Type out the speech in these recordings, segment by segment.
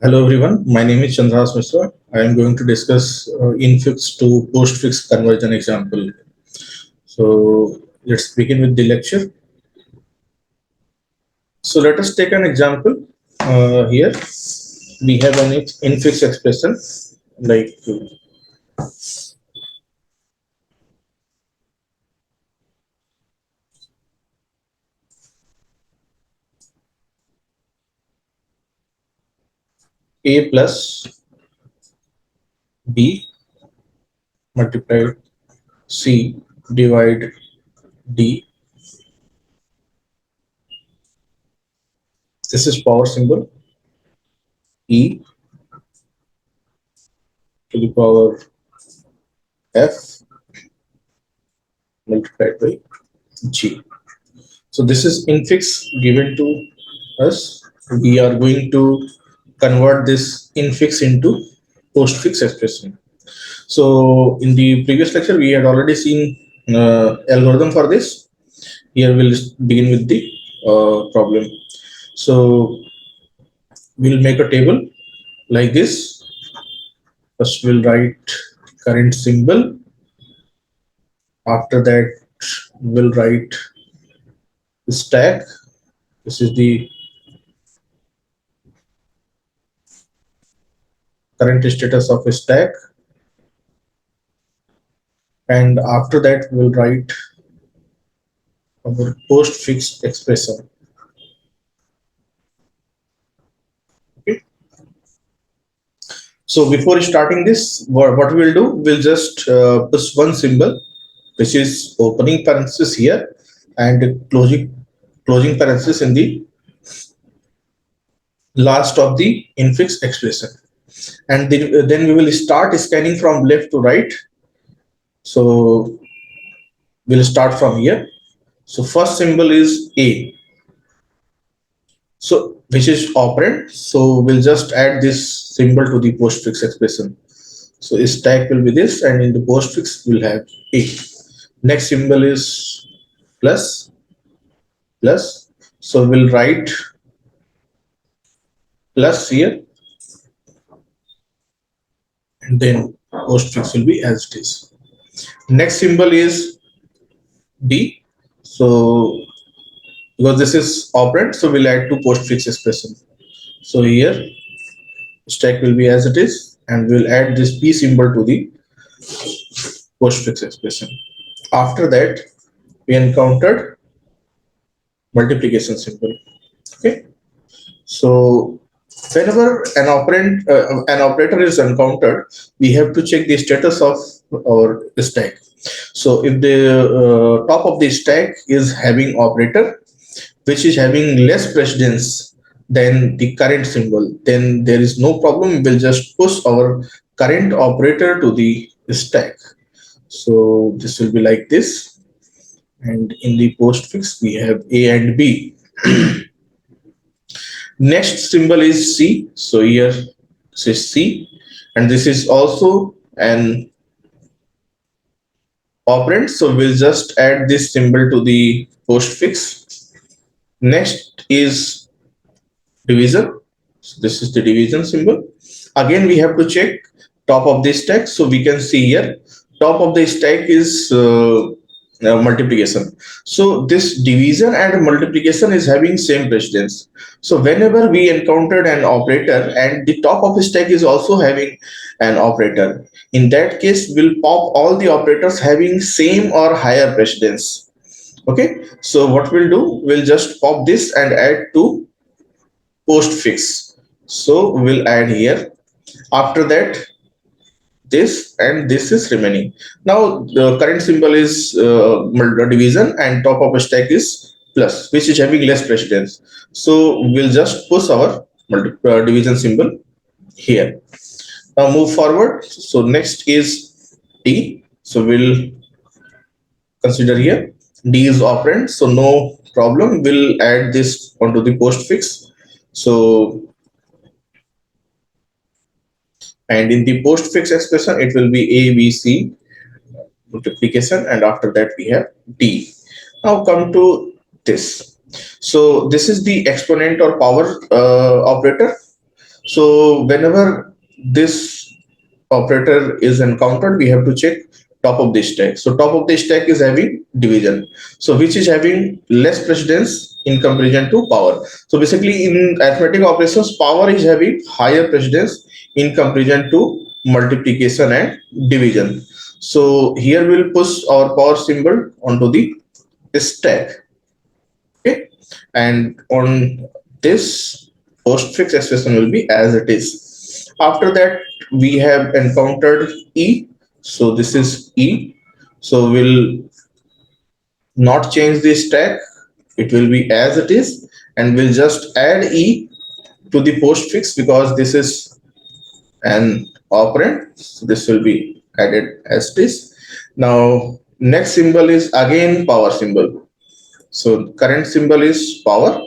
Hello everyone, my name is Chandras Mishra. I am going to discuss infix to postfix conversion example. So let's begin with the lecture. So let us take an example. Here we have an infix expression like a plus b multiplied c divide d. This is power symbol e to the power f multiplied by g. So this is infix given to us. We are going to convert this infix into postfix expression. So in the previous lecture, we had already seen algorithm for this. Here we'll begin with the problem. So we'll make a table like this. First we'll write current symbol. After that we'll write the stack. This is the current status of a stack. And after that we'll write our postfix expression. Okay. So before starting this, what we'll do, we'll just push one symbol, which is opening parenthesis here and closing parenthesis in the last of the infix expression. And then we will start scanning from left to right. So we'll start from here. So first symbol is A. So which is operand. So we'll just add this symbol to the postfix expression. So stack will be this, and in the postfix we'll have A. Next symbol is plus. So we'll write plus here, and then postfix will be as it is. Next symbol is D. So because this is operand, so we'll add to postfix expression. So here stack will be as it is, and we'll add this P symbol to the postfix expression. After that, we encountered multiplication symbol. Okay. So whenever an operator is encountered, we have to check the status of our stack. So if the top of the stack is having operator which is having less precedence than the current symbol, then there is no problem. We'll just push our current operator to the stack. So this will be like this. And in the postfix, we have A and B. Next symbol is C. So here this is C, and this is also an operand. So we'll just add this symbol to the postfix. Next is division. So this is the division symbol. Again, we have to check top of the stack. So we can see here top of the stack is multiplication. So this division and multiplication is having same precedence. So whenever we encountered an operator and the top of the stack is also having an operator, in that case we'll pop all the operators having same or higher precedence. Okay, so what we'll do, we'll just pop this and add to postfix. So we'll add here. After that, this and this is remaining. Now the current symbol is division, and top of a stack is plus, which is having less precedence. So we'll just push our division symbol here. Now move forward. So next is D. So we'll consider here D is operand, so no problem. We'll add this onto the postfix. So and in the postfix expression, it will be A, B, C multiplication, and after that we have D. Now come to this. So this is the exponent or power operator. So whenever this operator is encountered, we have to check top of the stack. So top of the stack is having division, so which is having less precedence in comparison to power. So basically in arithmetic operations, power is having higher precedence in comparison to multiplication and division. So here we'll push our power symbol onto the stack. Okay, and on this, postfix expression will be as it is. After that, we have encountered E. So this is E. So we'll not change the stack. It will be as it is, and we'll just add E to the postfix because this is an operand. So this will be added as it is. Now, next symbol is again power symbol. So current symbol is power,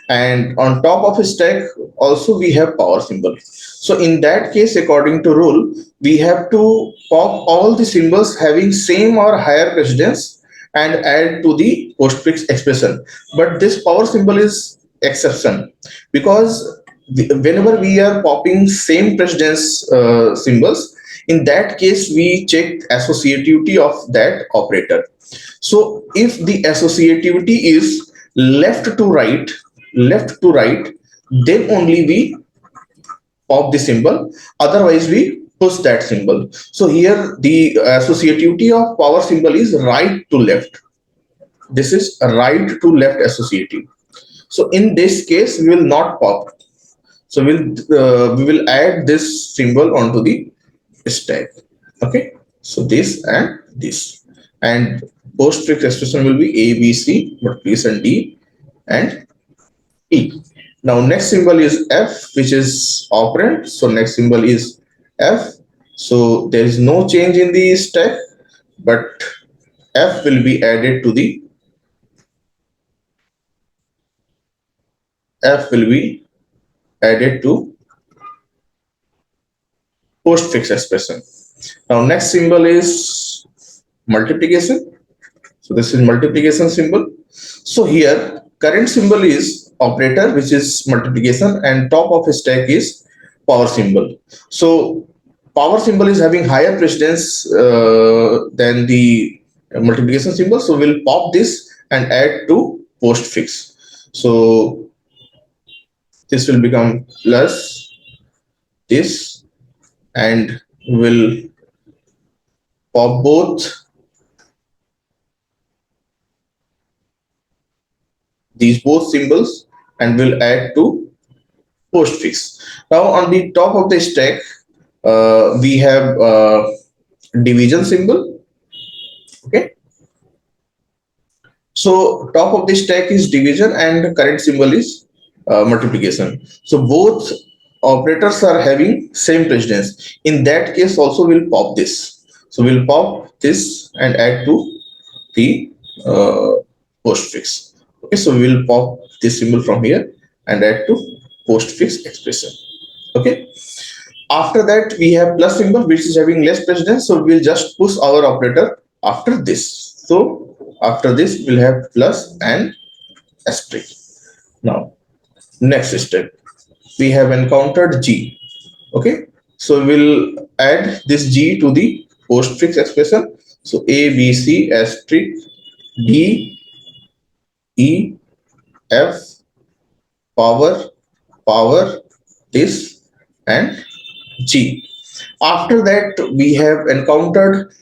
and on top of a stack also we have power symbol. So in that case, according to rule, we have to pop all the symbols having same or higher precedence and add to the postfix expression. But this power symbol is exception, because whenever we are popping same precedence symbols, in that case we check associativity of that operator. So if the associativity is left to right, left to right, then only we pop the symbol. Otherwise, we push that symbol. So here the associativity of power symbol is right to left. This is a right to left associative. So in this case, we will not pop. So we will add this symbol onto the stack. Okay. So this and this, and postfix expression will be A, B, C, multiplication D, and E. Now next symbol is F, which is operand. So next symbol is F. So there is no change in the stack, but F will be added to the F will be added to postfix expression. Now next symbol is multiplication. So this is multiplication symbol. So here current symbol is operator, which is multiplication, and top of stack is power symbol. So power symbol is having higher precedence than the multiplication symbol. So we'll pop this and add to postfix. So this will become plus this, and will pop both symbols and will add to postfix. Now on the top of the stack, we have division symbol. Okay. So top of the stack is division and current symbol is multiplication. So both operators are having same precedence. In that case also we'll pop this. So we'll pop this and add to the postfix. Okay, so we'll pop this symbol from here and add to postfix expression. Okay. After that, we have plus symbol, which is having less precedence. So we'll just push our operator after this. So after this, we'll have plus and asterisk. Now, next step, we have encountered G. Okay. So we'll add this G to the postfix expression. So A, B, C, asterisk, D, E, F, power, power, this, and G. After that, we have encountered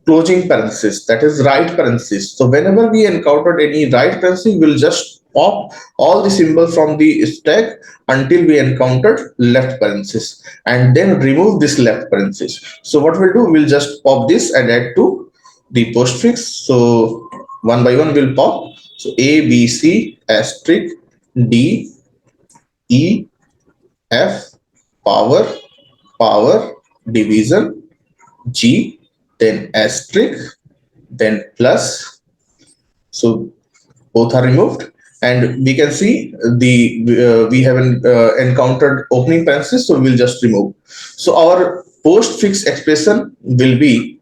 closing parenthesis, that is right parenthesis. So whenever we encountered any right parenthesis, we'll just pop all the symbols from the stack until we encountered left parenthesis, and then remove this left parenthesis. So what we'll do, we'll just pop this and add to the postfix. So one by one we'll pop. So A, B, C, asterisk, D, E, F, power, power, division, G, then asterisk, then plus. So both are removed, and we can see the we haven't encountered opening parenthesis, so we'll just remove. So our postfix expression will be,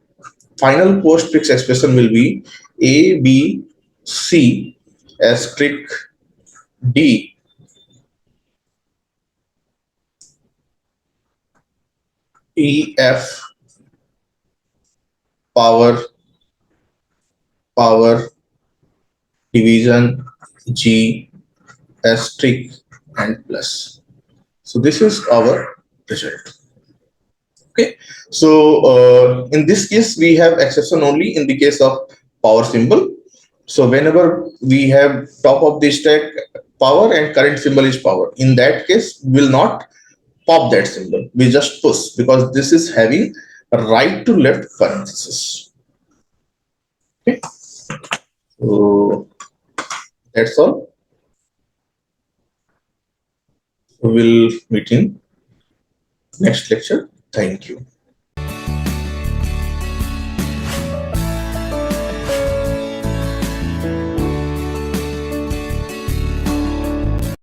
final postfix expression will be A, B, C, asterisk, D, EF power power division G asterisk and plus. So this is our result. Okay. So in this case, we have exception only in the case of power symbol. So whenever we have top of the stack power and current symbol is power, in that case, we will not pop that symbol. We just push because this is having a right to left parenthesis. Okay. So that's all. We'll meet in next lecture. Thank you.